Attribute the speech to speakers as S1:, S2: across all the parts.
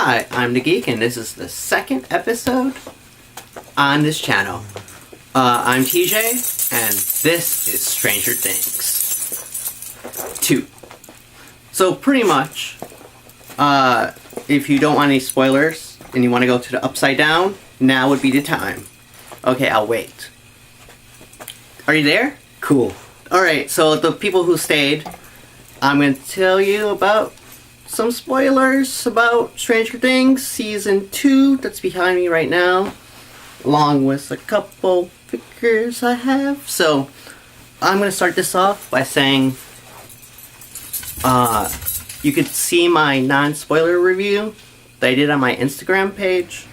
S1: Hi, I'm the Geek, and this is the second episode on this channel. I'm TJ, and this is Stranger Things 2. So pretty much, if you don't want any spoilers, and you want to go to the Upside Down, now would be the time. Okay, I'll wait. Are you there? Cool. Alright, so the people who stayed, I'm going to tell you about some spoilers about Stranger Things Season 2 that's behind me right now, along with a couple figures I have. So, I'm going to start this off by saying, you could see my non-spoiler review that I did on my Instagram page.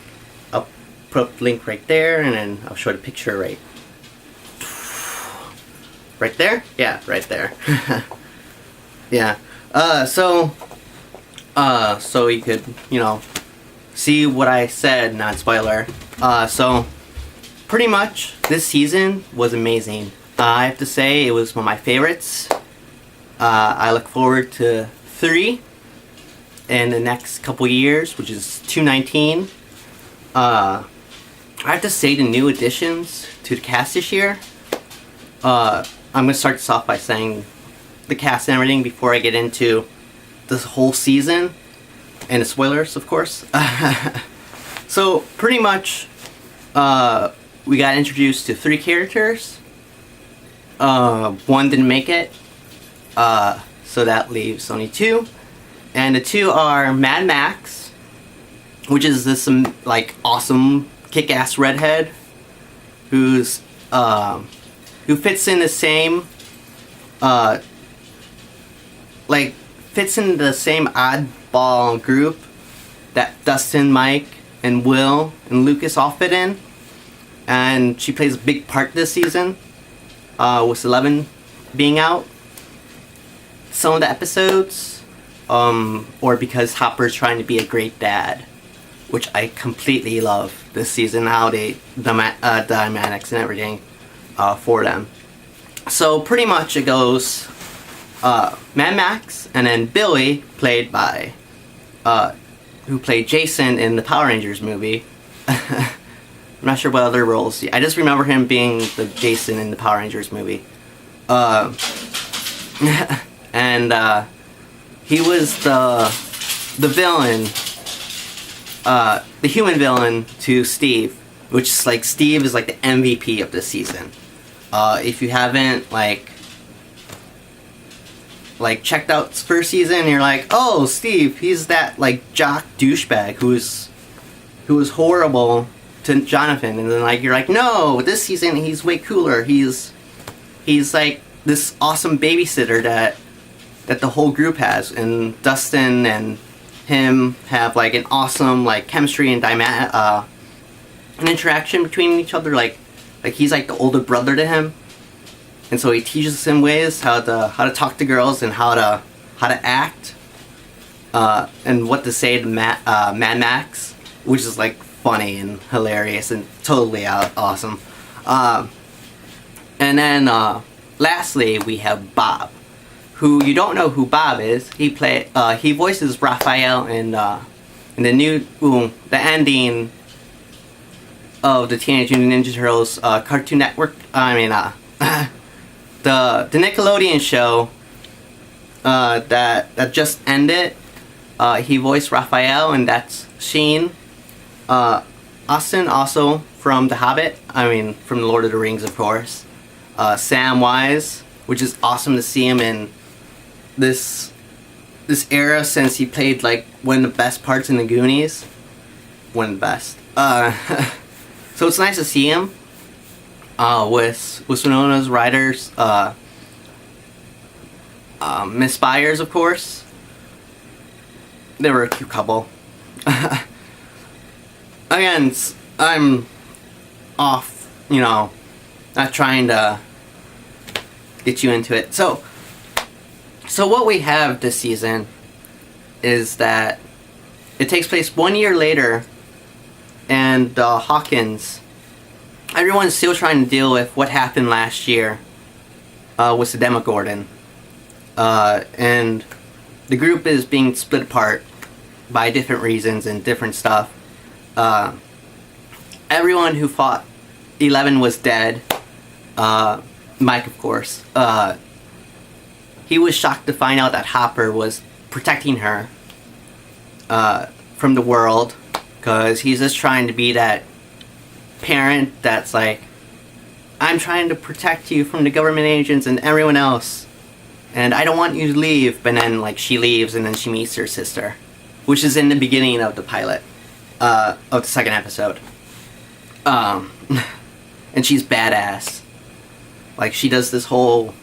S1: I'll put up the link right there, and then I'll show the picture right there? Yeah, right there. Yeah. So you could, see what I said, non-spoiler. So, pretty much, this season was amazing. I have to say, it was one of my favorites. I look forward to 3 in the next couple years, which is 219. I have to say, the new additions to the cast this year. I'm going to start this off by saying the cast and everything before I get into this whole season and the spoilers, of course. So pretty much we got introduced to 3 characters. One didn't make it, so that leaves only 2, and the 2 are Mad Max, which is this awesome kick-ass redhead who fits in the same fits in the same oddball group that Dustin, Mike, and Will and Lucas all fit in, and she plays a big part this season, with 11 being out. Some of the episodes, or because Hopper's trying to be a great dad, which I completely love this season, how the dynamics and everything for them. So pretty much it goes Mad Max, and then Billy, played by who played Jason in the Power Rangers movie. I'm not sure what other roles. I just remember him being the Jason in the Power Rangers movie. And he was the villain, the human villain to Steve, which is Steve is the MVP of this season. If you haven't checked out his first season, and you're like, oh, Steve, he's that jock douchebag who was horrible to Jonathan, and then you're like, no, this season he's way cooler. He's this awesome babysitter that the whole group has, and Dustin and him have an awesome chemistry and an interaction between each other. He's the older brother to him, and so he teaches him ways how to talk to girls and how to act, and what to say to Mad Max, which is funny and hilarious and totally awesome. And then lastly we have Bob, who you don't know who Bob is. He voices Raphael in the ending of the Teenage Mutant Ninja Turtles Cartoon Network. The Nickelodeon show that just ended. He voiced Raphael, and that's Sheen. Austin, also from The Hobbit. From The Lord of the Rings, of course. Samwise, which is awesome to see him in this era, since he played one of the best parts in the Goonies. One of the best. So it's nice to see him with Winona's Riders, Miss Byers, of course. They were a cute couple. Again, I'm off, not trying to get you into it. So what we have this season is that it takes place 1 year later, and Hawkins, everyone's still trying to deal with what happened last year with the Demogorgon, and the group is being split apart by different reasons and different stuff. Everyone who fought 11 was dead. Mike, of course. He was shocked to find out that Hopper was protecting her from the world, because he's just trying to be that parent that's like, I'm trying to protect you from the government agents and everyone else, and I don't want you to leave. But then, like, she leaves, and then she meets her sister, which is in the beginning of the pilot, of the second episode. And she's badass. Like, she does this whole,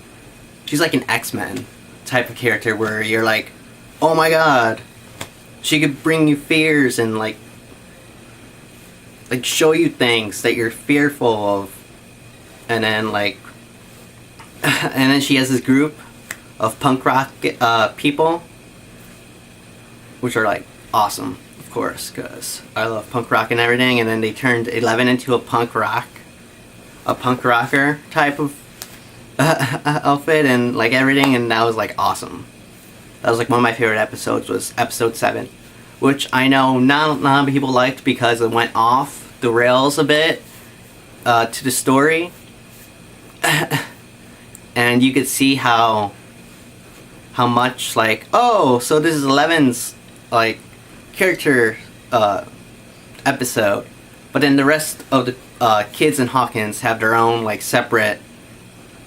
S1: she's like an X-Men type of character where you're like, oh my god, she could bring you fears and like show you things that you're fearful of. And then like, and then she has this group of punk rock people, which are like awesome, of course, because I love punk rock and everything. And then they turned 11 into a punk rocker type of outfit and like everything, and that was like awesome. That was like one of my favorite episodes, was episode 7, which I know not a lot of people liked because it went off the rails a bit to the story. And you could see how much like, oh, so this is 11's like character episode, but then the rest of the kids in Hawkins have their own like separate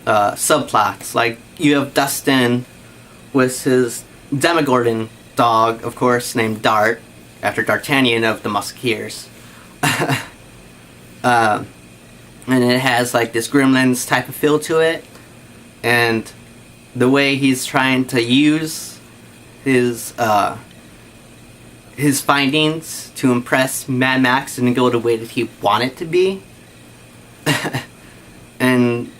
S1: subplots. Like, you have Dustin with his Demogorgon dog, of course, named Dart, after D'Artagnan of the Musketeers. And it has like this Gremlins type of feel to it, and the way he's trying to use his findings to impress Mad Max and go the way that he wanted to be. And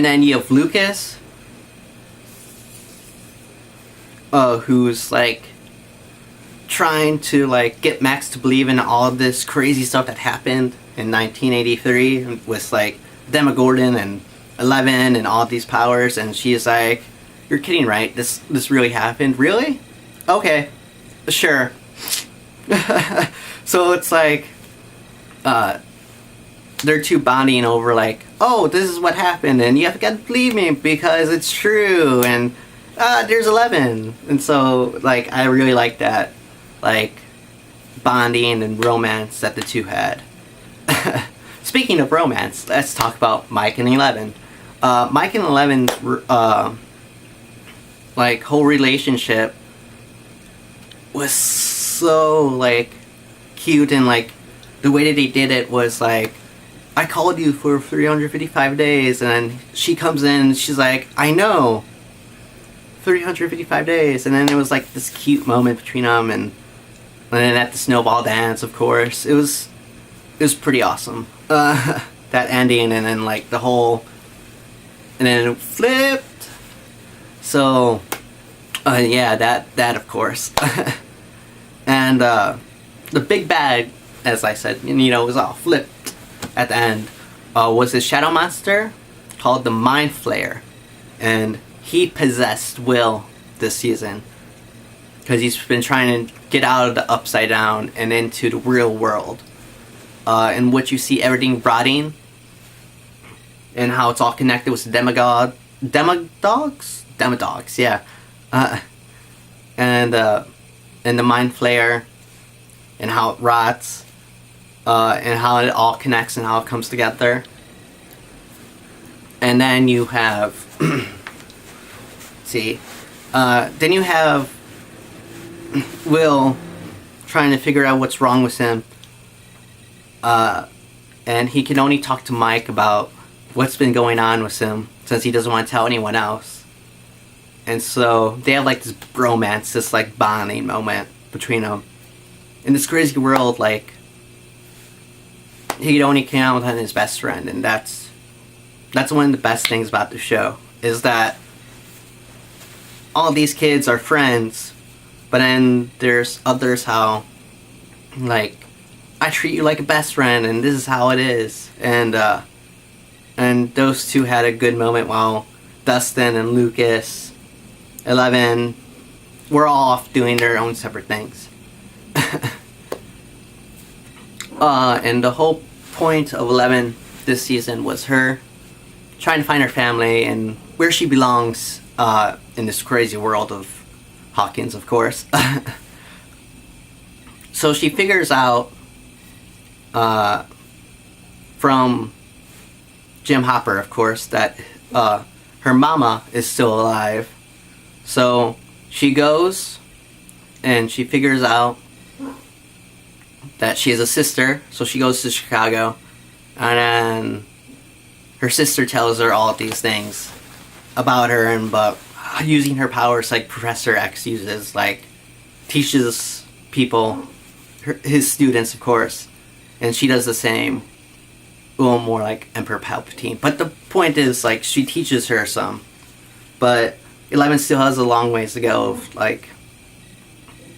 S1: then you have Lucas, who's like trying to like get Max to believe in all of this crazy stuff that happened in 1983 with like Demogorgon and 11 and all these powers, and she's like, "You're kidding, right? This really happened? Really? Okay, sure." So it's like, they're two bonding over like, oh, this is what happened, and you have got to believe me because it's true, and there's 11, and so like I really like that, like, bonding and romance that the two had. Speaking of romance, let's talk about Mike and 11. Mike and 11's like whole relationship was so like cute, and like the way that they did it was like, I called you for 355 days, and then she comes in and she's like, I know, 355 days, and then it was like this cute moment between them, and then at the snowball dance, of course, it was pretty awesome. That ending, and then like the whole, and then it flipped. So, yeah, that of course. And the big bad, as I said, you know, was all flipped at the end, was a shadow monster called the Mind Flayer, and he possessed Will this season because he's been trying to get out of the Upside Down and into the real world, in which you see everything rotting and how it's all connected with the demodogs, yeah, and the Mind Flayer, and how it rots, and how it all connects and how it comes together. And then you have then you have Will trying to figure out what's wrong with him, and he can only talk to Mike about what's been going on with him since he doesn't want to tell anyone else. And so they have like this bromance, this like bonding moment between them in this crazy world. Like, he could only count on his best friend, and that's one of the best things about the show, is that all these kids are friends, but then there's others how, like, I treat you like a best friend, and this is how it is. And those two had a good moment while Dustin and Lucas, 11, were all off doing their own separate things. And the whole point of 11 this season was her trying to find her family and where she belongs in this crazy world of Hawkins, of course. So she figures out from Jim Hopper, of course, that her mama is still alive. So she goes and she figures out that she has a sister, so she goes to Chicago, and then her sister tells her all of these things about her and about using her powers like Professor X uses, like teaches people, his students of course, and she does the same, a little more like Emperor Palpatine. But the point is, like, she teaches her some, but 11 still has a long ways to go of like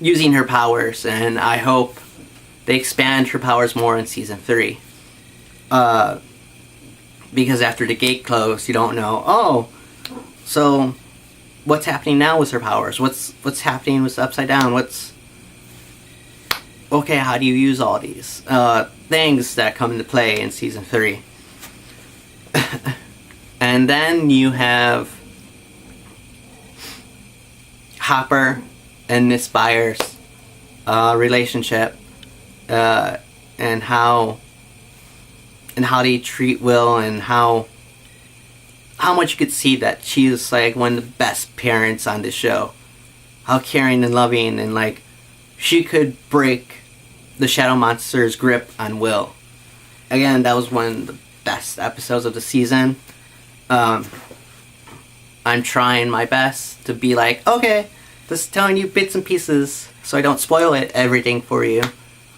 S1: using her powers, and I hope they expand her powers more in season 3. Because after the gate closed, you don't know, oh, so what's happening now with her powers? What's happening with Upside Down? Okay, how do you use all these things that come into play in season 3? And then you have Hopper and Miss Byers' relationship, and how they treat Will, and how much you could see that she is like one of the best parents on this show. How caring and loving, and like she could break the Shadow Monster's grip on Will. Again, that was one of the best episodes of the season. I'm trying my best to be like, okay, just telling you bits and pieces so I don't spoil everything for you,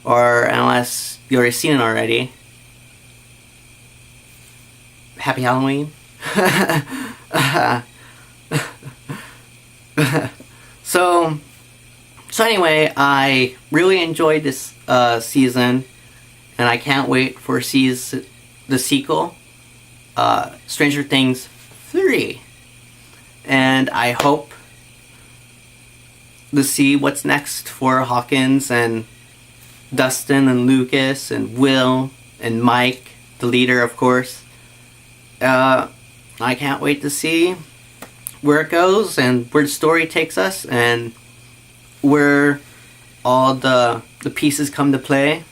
S1: or unless you already seen it already. Happy Halloween. So anyway, I really enjoyed this season, and I can't wait for the sequel, Stranger Things 3. And I hope to see what's next for Hawkins and Dustin and Lucas and Will and Mike, the leader, of course. I can't wait to see where it goes and where the story takes us and where all the pieces come to play.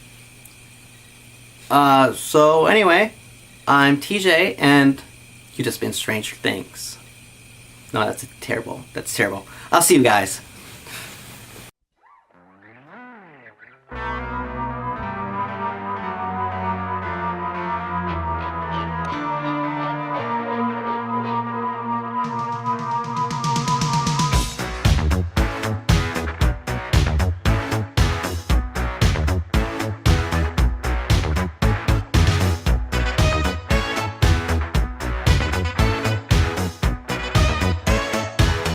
S1: So anyway, I'm TJ, and you just been Stranger Things. No, that's terrible. I'll see you guys.